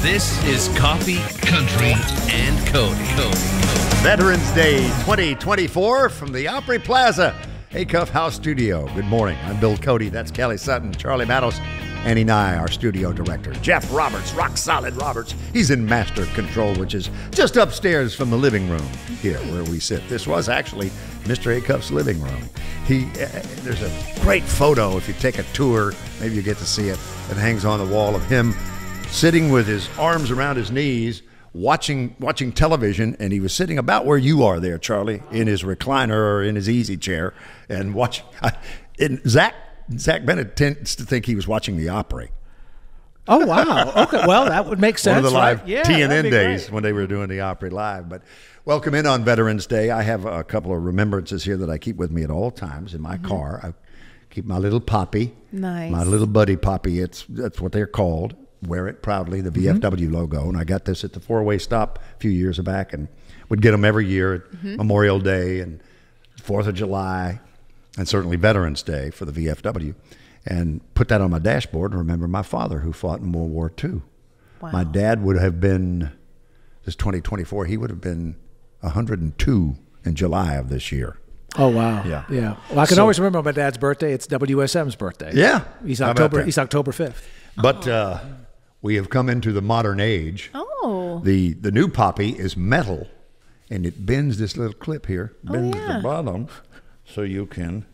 This is Coffee, Country, and Cody. Veterans Day 2024 from the Opry Plaza Acuff House Studio. Good morning. I'm Bill Cody. That's Kelly Sutton, Charlie Mattos, Annie Nye, our studio director. Jeff Roberts, Rock Solid Roberts. He's in master control, which is just upstairs from the living room here where we sit. This was actually Mr. Acuff's living room. There's a great photo. If you take a tour, maybe you get to see it. It hangs on the wall of him sitting with his arms around his knees, watching television, and he was sitting about where you are there, Charlie, in his recliner or in his easy chair, and watching. Zach Bennett tends to think he was watching the Opry. Oh, wow. Okay, well, that would make sense. One of the live right? TNN days when they were doing the Opry live. But welcome in on Veterans Day. I have a couple of remembrances here that I keep with me at all times in my car. I keep my little Poppy. Nice. My little buddy Poppy. That's what they're called. Wear it proudly, the VFW logo. And I got this at the four-way stop a few years back and would get them every year at Memorial Day and 4th of July and certainly Veterans Day for the VFW. And put that on my dashboard and remember my father who fought in World War II. Wow. My dad would have been, this 2024, he would have been 102 in July of this year. Oh, wow. Yeah. Well, I can always remember my dad's birthday. It's WSM's birthday. Yeah. He's October 5th. But we have come into the modern age. Oh. The new Poppy is metal, and it bends this little clip here, bends the bottom, so you can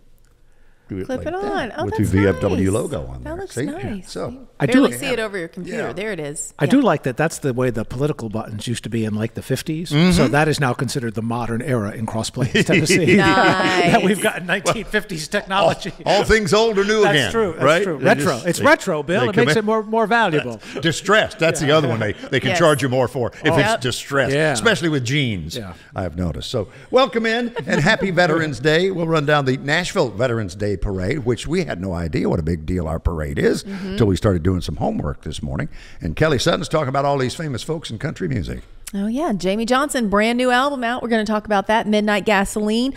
do it Clip like it on. that Oh, with that's the VFW nice. logo on there. That looks See? nice. So I barely do see it over your computer. Yeah. There it is. I do like that. That's the way the political buttons used to be in like the 50s. So that is now considered the modern era in Cross Plains, Tennessee. Nice. That we've got 1950s technology. all things old are new again. That's true. That's right? true. They Retro. just- It's they- retro, Bill. they It makes commit- it more valuable. Distressed. That's the other one they can Yes. charge you more for if Yep. it's distressed, Yeah. especially with jeans. Yeah. I've noticed. So welcome in and happy Veterans Day. We'll run down the Nashville Veterans Day Parade, which we had no idea what a big deal our parade is until we started doing some homework this morning. And Kelly Sutton's talking about all these famous folks in country music. Oh, yeah. Jamie Johnson, brand new album out. We're going to talk about that. Midnight Gasoline.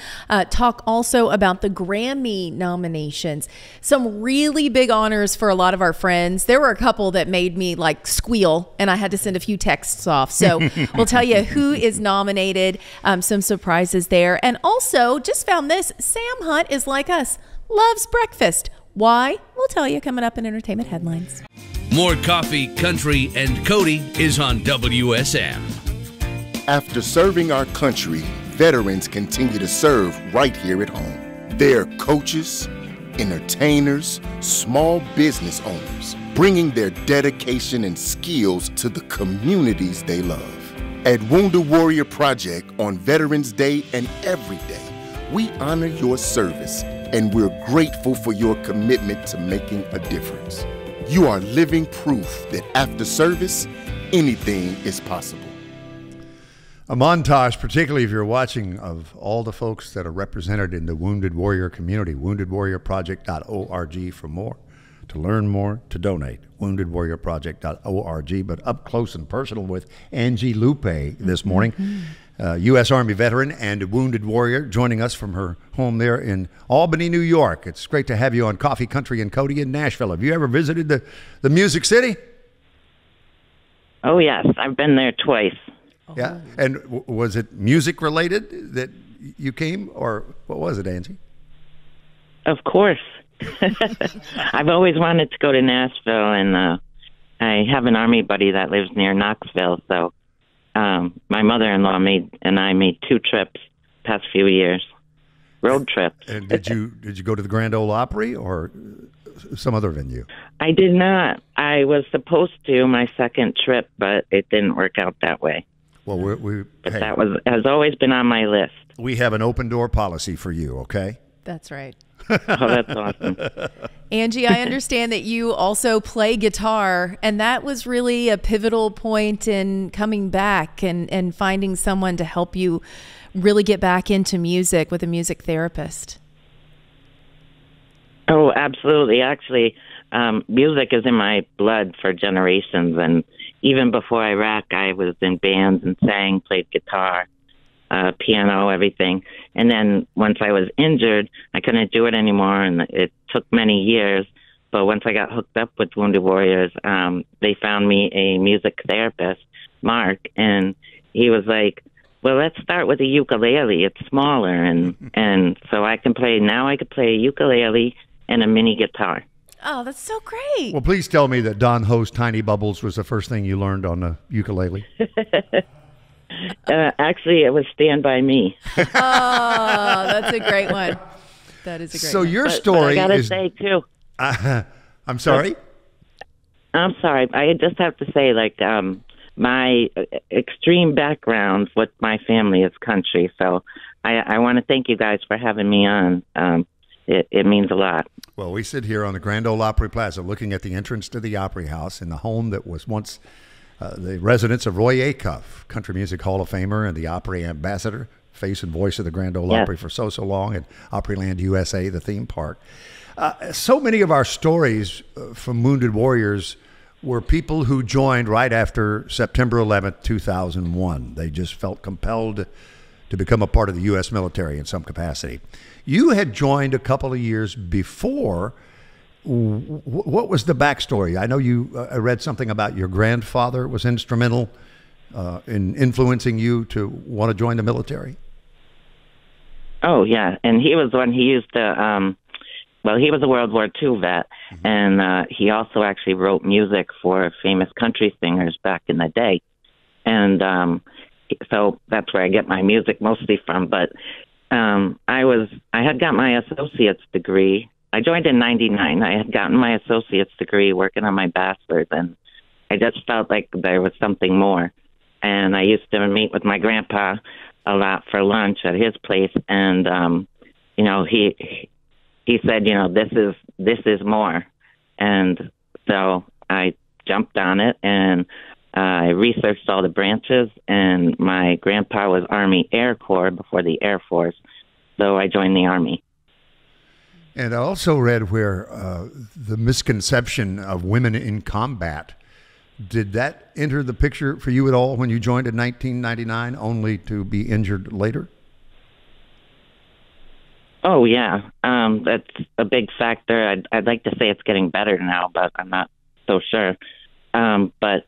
Talk also about the Grammy nominations. Some really big honors for a lot of our friends. There were a couple that made me like squeal, and I had to send a few texts off. So we'll tell you who is nominated, some surprises there. And also, just found this, Sam Hunt is like us, loves breakfast. Why? We'll tell you coming up in Entertainment Headlines. More Coffee, Country, and Cody is on WSM. After serving our country, veterans continue to serve right here at home. They're coaches, entertainers, small business owners, bringing their dedication and skills to the communities they love. At Wounded Warrior Project on Veterans Day and every day, we honor your service, and we're grateful for your commitment to making a difference. You are living proof that after service, anything is possible. A montage, particularly if you're watching, of all the folks that are represented in the Wounded Warrior community. WoundedWarriorProject.org for more, to learn more, to donate. WoundedWarriorProject.org. But up close and personal with Angie Lupe this morning. U.S. Army veteran and a wounded warrior, joining us from her home there in Albany, New York. It's great to have you on Coffee, Country, and Cody in Nashville. Have you ever visited the Music City? Oh, yes. I've been there twice. Yeah. And was it music related that you came, or what was it, Angie? Of course. I've always wanted to go to Nashville, and I have an Army buddy that lives near Knoxville, so my mother-in-law and I made 2 trips past few years, road trips. And did you go to the Grand Ole Opry or some other venue? I did not. I was supposed to my second trip, but it didn't work out that way. Well, But hey, that has always been on my list. we have an open door policy for you, okay? That's right. Oh, that's awesome. Angie, I understand that you also play guitar, and that was really a pivotal point in coming back and finding someone to help you really get back into music with a music therapist. Oh, absolutely. Actually, music is in my blood for generations, and even before Iraq, I was in bands and sang, played guitar, piano, everything. And then once I was injured, I couldn't do it anymore, and it took many years. But once I got hooked up with Wounded Warriors, they found me a music therapist, Mark, and he was like, well, let's start with a ukulele. It's smaller, and so I could play a ukulele and a mini guitar. Oh, that's so great. Well, please tell me that Don Ho's Tiny Bubbles was the first thing you learned on the ukulele. Actually, it was Stand By Me. Oh, that's a great one. That is a great so one. your story but I gotta is... say, too. I'm sorry? I'm sorry. I just have to say, like, my extreme background with my family is country. So I want to thank you guys for having me on. It means a lot. Well, we sit here on the Grand Ole Opry Plaza looking at the entrance to the Opry House in the home that was once the residence of Roy Acuff, Country Music Hall of Famer and the Opry ambassador, face and voice of the Grand Ole Opry for so long, and Opryland USA, the theme park. So many of our stories from Wounded Warriors were people who joined right after September 11th, 2001. They just felt compelled to become a part of the U.S. military in some capacity. You had joined a couple of years before. What was the backstory? I know I read something about your grandfather was instrumental in influencing you to want to join the military. Oh, yeah. And he was one, he used to, he was a World War II vet, and he also actually wrote music for famous country singers back in the day. And so that's where I get my music mostly from. But I had got my associate's degree. I joined in 99. I had gotten my associate's degree working on my bachelor's, and I just felt like there was something more. And I used to meet with my grandpa a lot for lunch at his place, and he said, this is more. And so I jumped on it, and I researched all the branches, and my grandpa was Army Air Corps before the Air Force, so I joined the Army. And I also read where the misconception of women in combat, did that enter the picture for you at all when you joined in 1999, only to be injured later? Oh, yeah. That's a big factor. I'd like to say it's getting better now, but I'm not so sure. But,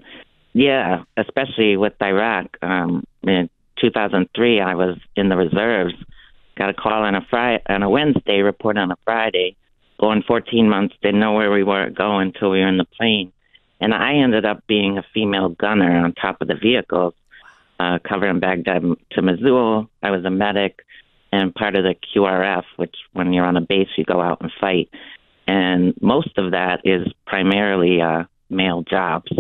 yeah, especially with Iraq. In 2003, I was in the reserves. Got a call on a Wednesday, report on a Friday. Going 14 months, didn't know where we were going until we were in the plane. And I ended up being a female gunner on top of the vehicles, covering Baghdad to Mosul. I was a medic and part of the QRF, which when you're on a base, you go out and fight. And most of that is primarily male jobs.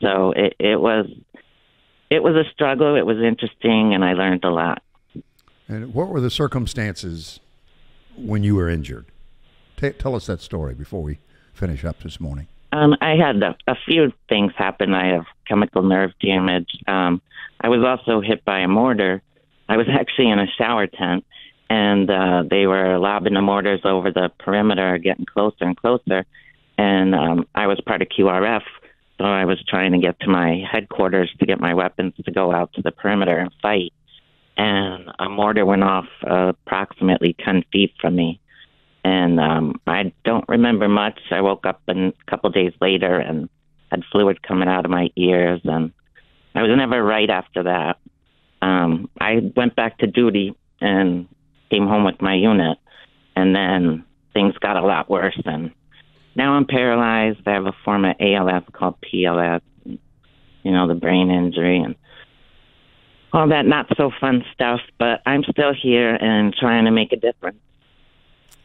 So it was a struggle. It was interesting, and I learned a lot. And what were the circumstances when you were injured? Tell us that story before we finish up this morning. I had a few things happen. I have chemical nerve damage. I was also hit by a mortar. I was actually in a shower tent, and they were lobbing the mortars over the perimeter, getting closer and closer. And I was part of QRF, so I was trying to get to my headquarters to get my weapons to go out to the perimeter and fight. And a mortar went off approximately 10 feet from me. And I don't remember much. I woke up a couple days later and had fluid coming out of my ears, and I was never right after that. I went back to duty and came home with my unit, and then things got a lot worse, and now I'm paralyzed. I have a form of ALS called PLS, the brain injury, and all that not so fun stuff, but I'm still here and trying to make a difference.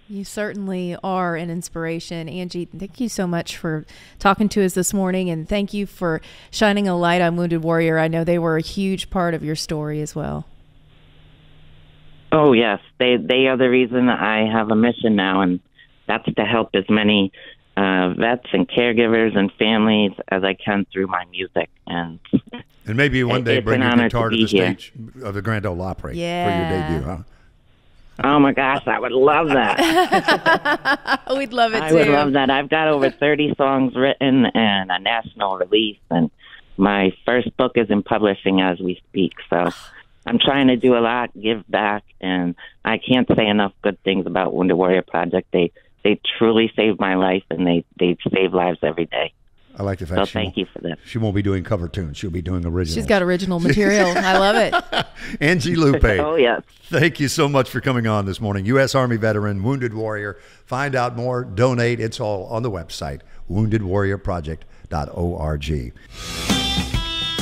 You certainly are an inspiration. Angie, thank you so much for talking to us this morning, and thank you for shining a light on Wounded Warrior. I know they were a huge part of your story as well. Oh, yes. They are the reason I have a mission now, and that's to help as many vets and caregivers and families as I can through my music. And maybe one day bring your guitar to the stage of the Grand Ole Opry for your debut, huh? Oh, my gosh, I would love that. We'd love it, too. I would love that. I've got over 30 songs written and a national release, and my first book is in publishing as we speak. So I'm trying to do a lot, give back, and I can't say enough good things about Wounded Warrior Project. They they truly saved my life, and they save lives every day. I like the fact. So thank you for that. She won't be doing cover tunes. She'll be doing originals. She's got original material. I love it. Angie Lupe. Oh, yes. Thank you so much for coming on this morning. U.S. Army veteran, wounded warrior. Find out more, donate. It's all on the website, woundedwarriorproject.org.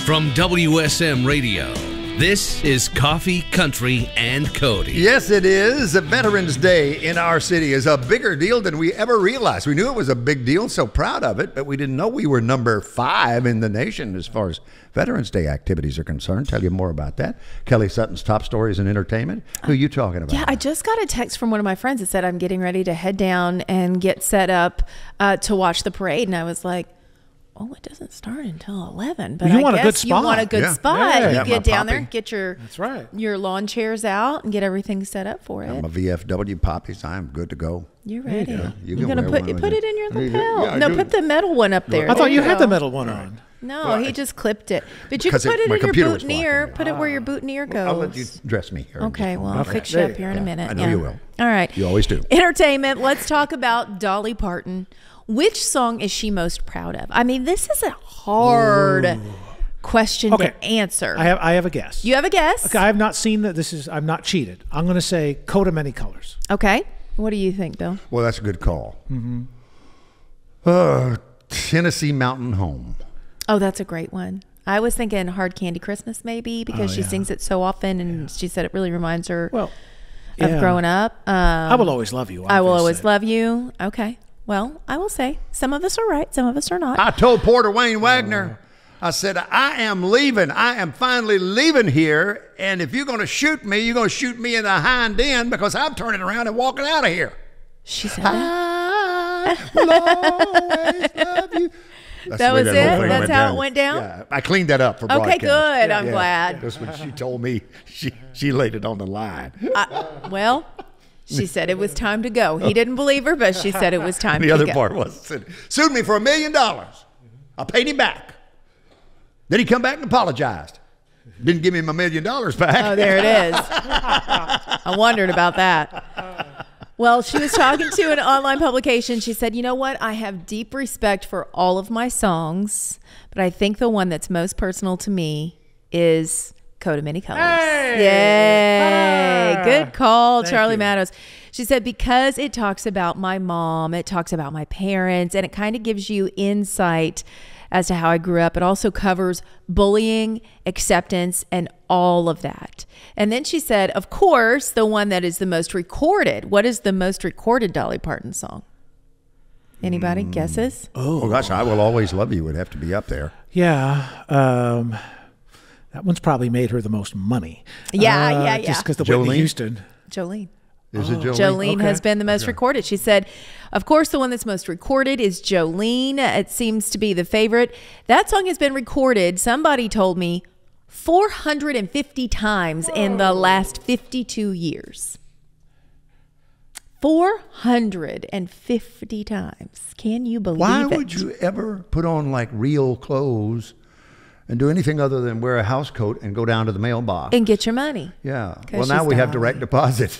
From WSM Radio, this is Coffee, Country, and Cody. Yes, it is. Veterans Day in our city is a bigger deal than we ever realized. We knew it was a big deal, so proud of it, but we didn't know we were number 5 in the nation as far as Veterans Day activities are concerned. Tell you more about that. Kelly Sutton's top stories in entertainment. Who are you talking about? Yeah, I just got a text from one of my friends that said I'm getting ready to head down and get set up to watch the parade, and I was like, oh, it doesn't start until 11, but You I want a guess good spot. you want a good Yeah. spot. Yeah. You Yeah, get my down there, poppy. get your That's right. your lawn chairs out, and get everything set up for it. I'm a VFW poppies. I'm good to go. You're ready. You You're can gonna wear put one put with it in your it. lapel. Yeah, I No, do. put the metal one up there. I thought There you had the go. metal one on. No, Well, he just clipped it. But you can because put it my in your computer was boutonniere. blocking Put it where your boutonniere goes. I'll let you dress me here. Okay, well, I'll Okay. fix you There up you here in a go. minute. I know you will. All right. You always do. Entertainment. Let's talk about Dolly Parton. Which song is she most proud of? I mean, this is a hard question Okay. to answer. I have a guess. You have a guess? Okay, I have not seen that. I'm not cheated. I'm going to say Coat of Many Colors. Okay. What do you think, Bill? Well, that's a good call. Tennessee Mountain Home. Oh, that's a great one. I was thinking Hard Candy Christmas maybe because she sings it so often, and she said it really reminds her Well, of yeah. growing up. I Will Always Love You. I Will Always obviously. Love You. Okay. Well, I will say some of us are right, some of us are not. I told Porter Wayne Wagner, I said, I am leaving. I am finally leaving here. And if you're going to shoot me, you're going to shoot me in the hind end because I'm turning around and walking out of here. She said that. I will always love you. That's That the way was whole it? thing That's how down. it went down? Yeah, I cleaned that up for Okay, broadcast. good. I'm glad. That's what she told me. She laid it on the line. Well, she said it was time to go. He didn't believe her, but she said it was time The to other go. part was, said, sued me for $1 million. I paid him back. Then he come back and apologized. Didn't give him $1 million back. Oh, there it is. I wondered about that. Well, she was talking to an online publication. She said, you know what? I have deep respect for all of my songs, but I think the one that's most personal to me is Coat of Many Colors. Yay! Good call, Charlie Mattos. She said, because it talks about my mom, it talks about my parents, and it kind of gives you insight as to how I grew up. It also covers bullying, acceptance, and all of that. And then she said, of course, the one that is the most recorded. What is the most recorded Dolly Parton song? Anybody guesses? Oh, gosh, I Will Always Love You would have to be up there. Yeah. That one's probably made her the most money. Yeah. Just because the Jolene? Whitney Houston. Jolene. Is it Jolene? Jolene Okay. has been the most recorded. She said, of course, the one that's most recorded is Jolene. It seems to be the favorite. That song has been recorded, somebody told me, 450 times in the last 52 years. 450 times. Can you believe Why it? would you ever put on like real clothes and do anything other than wear a house coat and go down to the mailbox? And get your money. Yeah. 'Cause Well, now she's we have Dolly. direct deposit.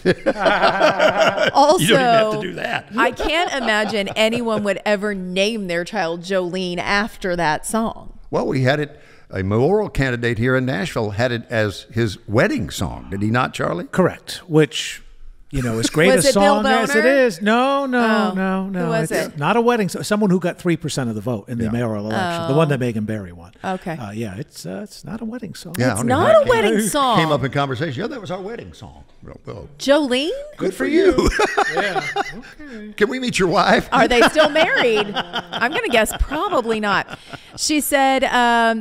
Also, You don't even have to do that. I can't imagine anyone would ever name their child Jolene after that song. Well, we had it. A mayoral candidate here in Nashville had it as his wedding song. Did he not, Charlie? Correct. Which, as great Was a it Bill song as it Boner? is. No. Who was It's it? not a wedding song. Someone who got 3% of the vote in the mayoral election. The one that Megan Barry won. Okay. Yeah, it's not a wedding song. Yeah, I It's don't know not how a it wedding song. Came up in conversation. Yeah, that was our wedding song. Well, Jolene? good for you. Can we meet your wife? Are they still married? I'm going to guess probably not. She said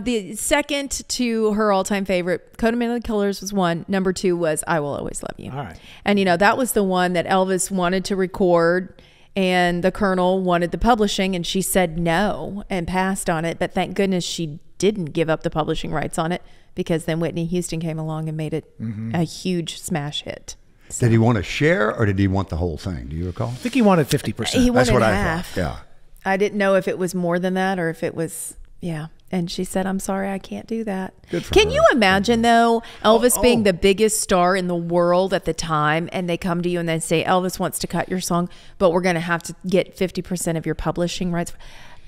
the second to her all-time favorite, Coat of Many Colors, was one. Number 2 was I Will Always Love You. All right. And, that was the one that Elvis wanted to record, and the Colonel wanted the publishing, and she said no and passed on it. But thank goodness she didn't give up the publishing rights on it, because then Whitney Houston came along and made it a huge smash hit. Did he want to share or did he want the whole thing? Do you recall? I think he wanted 50%. He That's wanted what I half. thought. Yeah. I didn't know if it was more than that or if it was, And she said, I'm sorry, I can't do that. Good for Can her. you imagine, though, Elvis being the biggest star in the world at the time, and they come to you and they say, Elvis wants to cut your song, but we're going to have to get 50% of your publishing rights.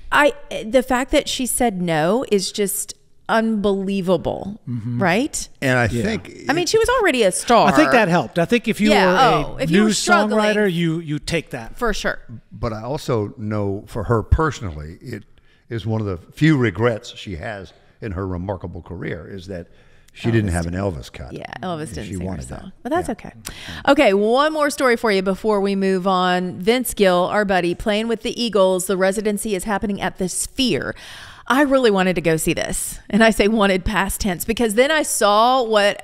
The fact that she said no is just unbelievable, right? And I think... I mean, she was already a star. I think that helped. I think if you were if you were news struggling, songwriter, you take that. For sure. But I also know for her personally, it is one of the few regrets she has in her remarkable career is that she didn't have an Elvis cut. Yeah, Elvis didn't sing her wanted song. that. But that's okay. Okay, one more story for you before we move on. Vince Gill, our buddy, playing with the Eagles. The residency is happening at the Sphere. I really wanted to go see this. And I say wanted past tense because then I saw what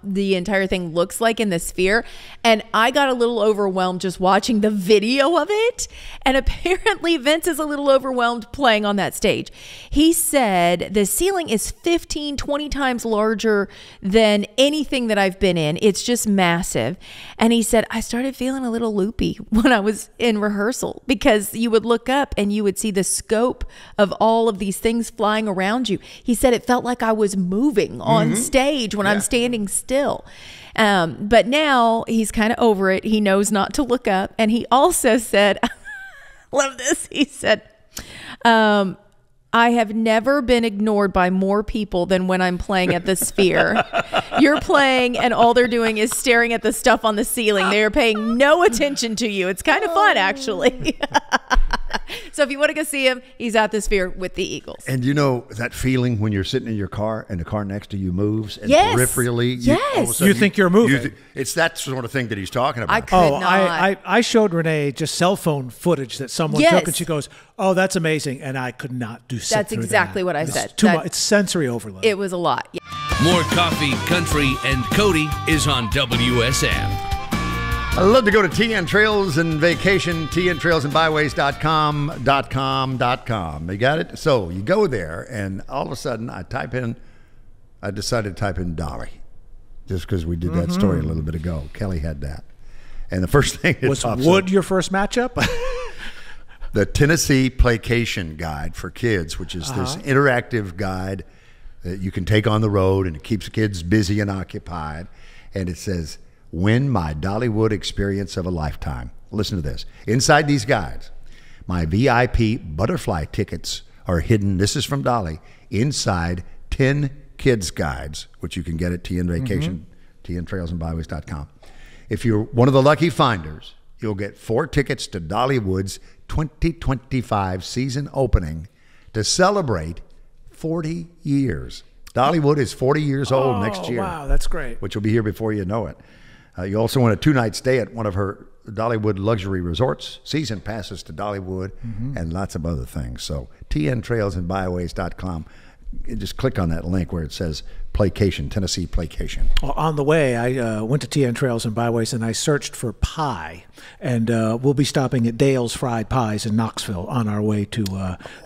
the entire thing looks like in the Sphere. And I got a little overwhelmed just watching the video of it. And apparently Vince is a little overwhelmed playing on that stage. He said the ceiling is 15, 20 times larger than anything that I've been in. It's just massive. And he said, I started feeling a little loopy when I was in rehearsal because you would look up and you would see the scope of all of these things flying around you. He said it felt like I was moving on stage when I'm standing still. But now he's kind of over it. He knows not to look up. And he also said, love this. He said, I have never been ignored by more people than when I'm playing at the Sphere. You're playing and all they're doing is staring at the stuff on the ceiling. They are paying no attention to you. It's kind of fun, actually. So if you want to go see him, he's at the Sphere with the Eagles. And you know that feeling when you're sitting in your car and the car next to you moves and Yes. peripherally, Yes. all of a sudden You think you're moving. It's that sort of thing that he's talking about. I could not. I showed Renee just cell phone footage that someone Yes. took, and she goes, "Oh, that's amazing," and I could not do. That's exactly what I said. It's too much. It's sensory overload. It was a lot. Yeah. More coffee, country, and Cody is on WSM. I love to go to TN Trails and Vacation, tntrailsandbyways.com. You got it? So you go there, and all of a sudden I decided to type in Dolly, just because we did that story a little bit ago. Kelly had that. And the first thing that Was pops Wood up, your first matchup? the Tennessee Placation Guide for Kids, which is this interactive guide that you can take on the road, and it keeps kids busy and occupied. And it says, win my Dollywood experience of a lifetime. Listen to this. Inside these guides, my VIP butterfly tickets are hidden. This is from Dolly. Inside 10 kids guides, which you can get at TN Vacation, tntrailsandbyways.com. If you're one of the lucky finders, you'll get 4 tickets to Dollywood's 2025 season opening to celebrate 40 years. Dollywood is 40 years old next year. Wow, that's great. Which will be here before you know it. You also want a 2-night stay at one of her Dollywood luxury resorts, season passes to Dollywood, and lots of other things. So tntrailsandbyways.com. Just click on that link where it says Placation, Tennessee Placation. On the way, I went to TN Trails and Byways, and I searched for pie. And we'll be stopping at Dale's Fried Pies in Knoxville on our way to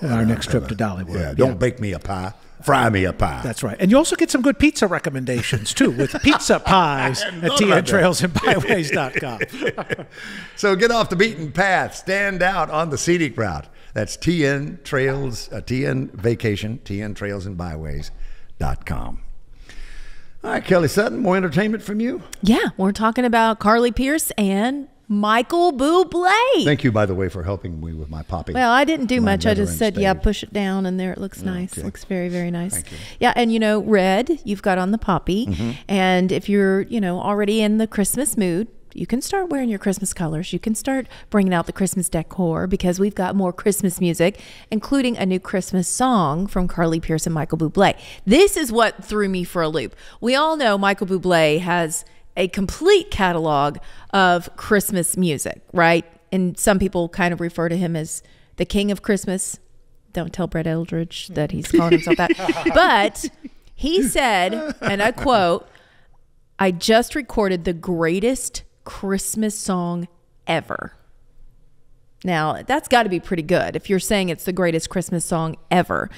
our next trip to Dollywood. Yeah, don't bake me a pie. Fry me a pie. That's right. And you also get some good pizza recommendations, too, with pizza pies at tntrailsandbyways.com. So get off the beaten path. Stand out on the scenic route. That's TN Trails, TN Vacation, tntrailsandbyways.com. All right, Kelly Sutton, more entertainment from you? Yeah, we're talking about Carly Pearce and Michael Bublé. Thank you, by the way, for helping me with my poppy. Well, I didn't do my much. I just veteran said, yeah, stage. push it down, and there it looks nice. Okay. Looks very, very nice. Thank you. Yeah, and you know, red, you've got on the poppy. And if you're, you know, already in the Christmas mood, you can start wearing your Christmas colors. You can start bringing out the Christmas decor because we've got more Christmas music, including a new Christmas song from Carly Pearce and Michael Bublé. This is what threw me for a loop. We all know Michael Bublé has a complete catalog of Christmas music, right? And some people kind of refer to him as the king of Christmas. Don't tell Brett Eldridge that he's calling himself that. But he said, and I quote, I just recorded the greatest Christmas song ever. Now, that's got to be pretty good if you're saying it's the greatest Christmas song ever.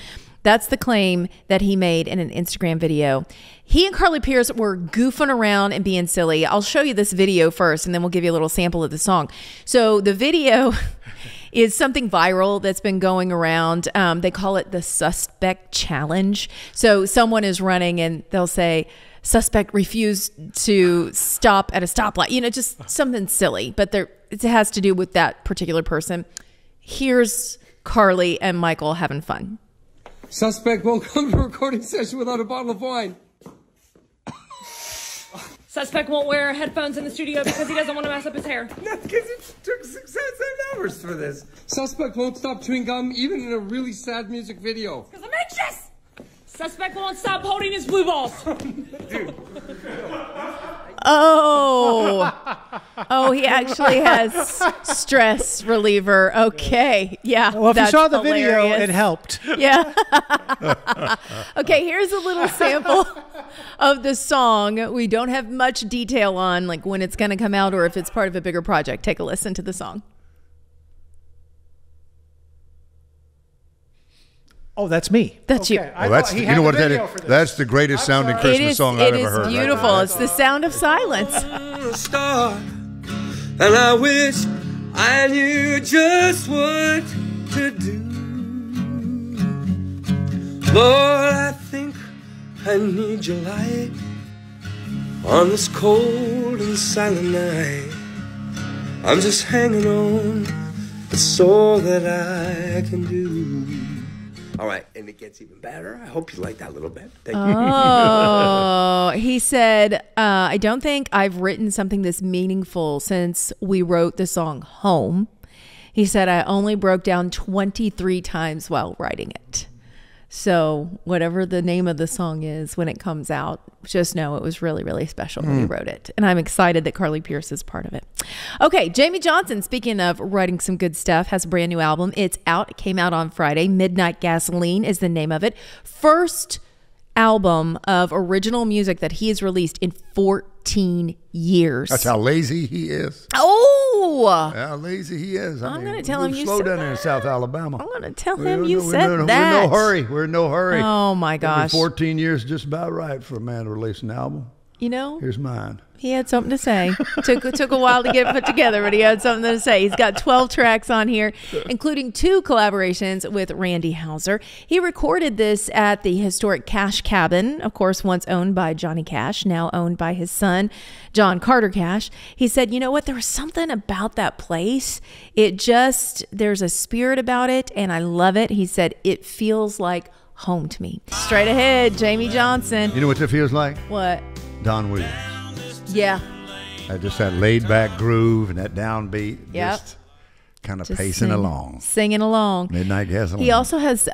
That's the claim that he made in an Instagram video. He and Carly Pearce were goofing around and being silly. I'll show you this video first, and then we'll give you a little sample of the song. So the video is something viral that's been going around. They call it the suspect challenge. So someone is running and they'll say, suspect refused to stop at a stoplight. You know, just something silly, but it has to do with that particular person. Here's Carly and Michael having fun. Suspect won't come to a recording session without a bottle of wine. Suspect won't wear headphones in the studio because he doesn't want to mess up his hair. No, because it took 6 7 hours for this. Suspect won't stop chewing gum even in a really sad music video. Because I'm anxious! Suspect won't stop holding his blue balls. Dude. Oh, he actually has stress reliever. Okay. Yeah. Well, if you saw the hilarious. video, it helped. Yeah. Okay, here's a little sample of the song. We don't have much detail on like when it's going to come out or if it's part of a bigger project. Take a listen to the song. Oh, that's me. That's you. Well, that's you know what that is. That's the greatest sounding Christmas song I've ever heard. It is beautiful. Right? It's the sound of silence. Star, and I wish I knew just what to do. Lord, I think I need your light on this cold and silent night. I'm just hanging on. It's all that I can do. All right, and it gets even better. I hope you like that little bit. Thank you. Oh, he said, I don't think I've written something this meaningful since we wrote the song Home. He said, I only broke down 23 times while writing it. So whatever the name of the song is when it comes out, just know it was really, really special when he wrote it. And I'm excited that Carly Pearce is part of it. Okay, Jamie Johnson, speaking of writing some good stuff, has a brand new album. It's out. It came out on Friday. Midnight Gasoline is the name of it. First album of original music that he has released in 14 years. That's how lazy he is. Oh! How lazy he is. I'm going to tell him you slow said down that. there in South Alabama. I'm going to tell him you said that. We're in no hurry. We're in no hurry. Oh, my gosh. 14 years just about right for a man to release an album. You know? Here's mine. He had something to say. Took a while to get it put together, but he had something to say. He's got 12 tracks on here, including 2 collaborations with Randy Houser. He recorded this at the historic Cash Cabin, of course, once owned by Johnny Cash, now owned by his son, John Carter Cash. He said, you know what? There was something about that place. There's a spirit about it, and I love it. He said, it feels like home to me. Straight ahead, Jamie Johnson. You know what that feels like? What? Don Williams. Yeah. Just that laid back groove and that downbeat. Yep. Just kind of pacing along. Singing along. Midnight Gasoline. He also has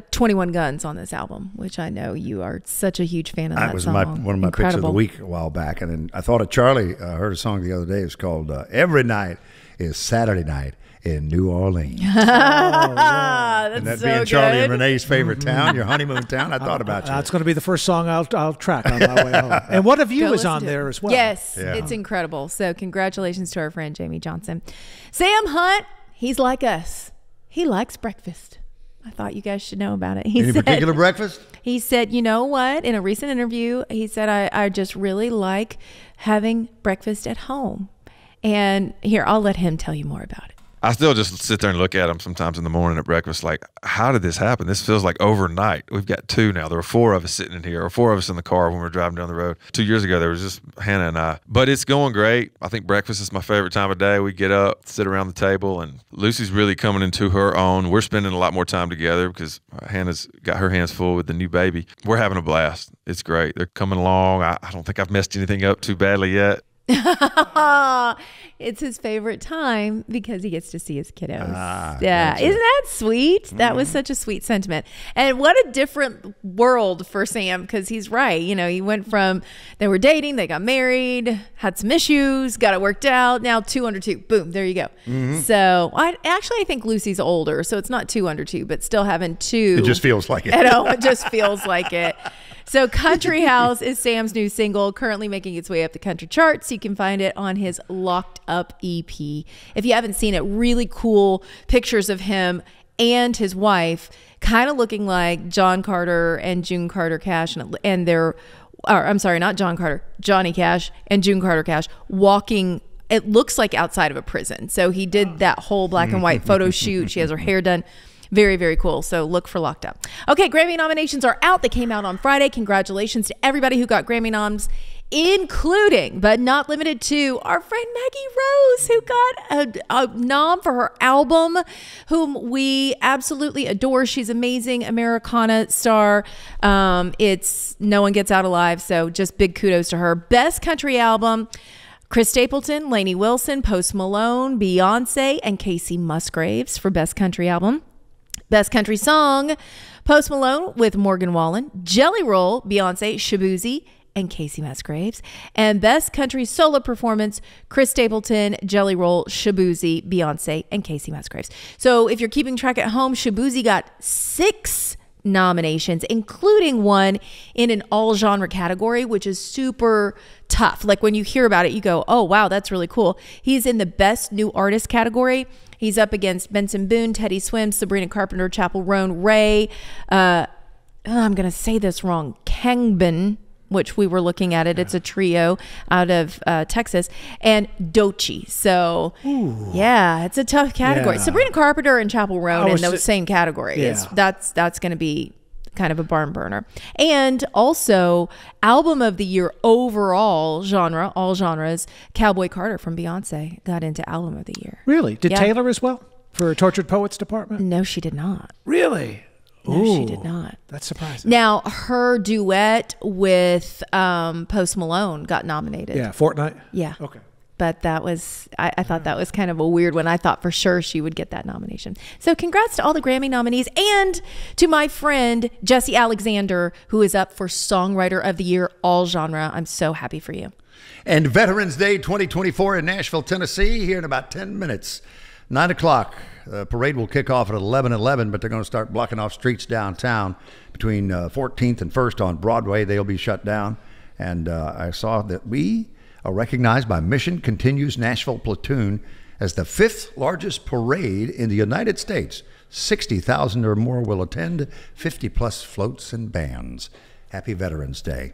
21 Guns on this album, which I know you are such a huge fan of that was song. one of my picks of the week a while back. And then I thought of Charlie. Heard a song the other day. It's called Every Night is Saturday Night in New Orleans. That's and that so being Charlie good. and Renee's favorite town, your honeymoon town, I thought about you. That's going to be the first song I'll track on my way home. And What Have You Go is listen on to there it. as well. Yes, Yeah. it's incredible. So congratulations to our friend Jamie Johnson. Sam Hunt, he's like us. He likes breakfast. I thought you guys should know about it. Any particular breakfast? He said, you know what? In a recent interview, he said, I just really like having breakfast at home. And here, I'll let him tell you more about it. I still just sit there and look at them sometimes in the morning at breakfast like, how did this happen? This feels like overnight. We've got 2 now. There were 4 of us sitting in here, or 4 of us in the car when we were driving down the road. 2 years ago, there was just Hannah and I. But it's going great. I think breakfast is my favorite time of day. We get up, sit around the table, and Lucy's really coming into her own. We're spending a lot more time together because Hannah's got her hands full with the new baby. We're having a blast. It's great. They're coming along. I don't think I've messed anything up too badly yet. It's his favorite time because he gets to see his kiddos. Gotcha. Isn't that sweet? That was such a sweet sentiment. And what a different world for Sam, because he's right. You know, he went from they were dating, they got married, had some issues, got it worked out. Now 2 under 2. Boom, there you go. So I think Lucy's older, so it's not 2 under 2, but still having 2. It just feels like it. It just feels like it. So Country House is Sam's new single, currently making its way up the country charts. You can find it on his Locked Up EP. If you haven't seen it, really cool pictures of him and his wife kind of looking like John Carter and June Carter Cash and their, or I'm sorry, not John Carter, Johnny Cash and June Carter Cash walking it looks like outside of a prison. So he did that whole black and white photo shoot. She has her hair done. Very, very cool. So look for Locked Up. Okay, Grammy nominations are out. They came out on Friday. Congratulations to everybody who got Grammy noms, including, but not limited to, our friend Maggie Rose, who got a nom for her album, whom we absolutely adore. She's amazing. Americana star. It's No One Gets Out Alive. So just big kudos to her. Best country album: Chris Stapleton, Lainey Wilson, Post Malone, Beyonce, and Casey Musgraves for Best Country Album. Best Country Song: Post Malone with Morgan Wallen, Jelly Roll, Beyonce, Shaboozey, and Casey Musgraves. And Best Country Solo Performance: Chris Stapleton, Jelly Roll, Shaboozey, Beyonce, and Casey Musgraves. So if you're keeping track at home, Shaboozey got 6 nominations, including one in an all genre category, which is super tough. Like when you hear about it, you go, oh wow, that's really cool. He's in the Best New Artist category. He's up against Benson Boone, Teddy Swims, Sabrina Carpenter, Chappell Roan, Ray, I'm going to say this wrong, Kangbin, which we were looking at it. It's a trio out of Texas, and Doechii. So, yeah, it's a tough category. Yeah. Sabrina Carpenter and Chappell Roan in the same category. Yeah. That's going to be kind of a barn burner. And also, album of the year overall genre, all genres, Cowboy Carter from Beyonce got into album of the year. Really? Did Yeah. Taylor as well for Tortured Poets Department? No, she did not. Really? No, she did not. That's surprising. Now, her duet with Post Malone got nominated. Yeah, Fortnite? Yeah. Okay. But that was, I thought that was kind of a weird one. I thought for sure she would get that nomination. So congrats to all the Grammy nominees and to my friend Jesse Alexander, who is up for Songwriter of the Year, all genre. I'm so happy for you. And Veterans Day 2024 in Nashville, Tennessee, here in about 10 minutes. 9 o'clock. The parade will kick off at 11:11, but they're going to start blocking off streets downtown between 14th and 1st on Broadway. They'll be shut down. And I saw that we are recognized by Mission Continues Nashville Platoon as the 5th largest parade in the United States. 60,000 or more will attend, 50 plus floats and bands. Happy Veterans Day.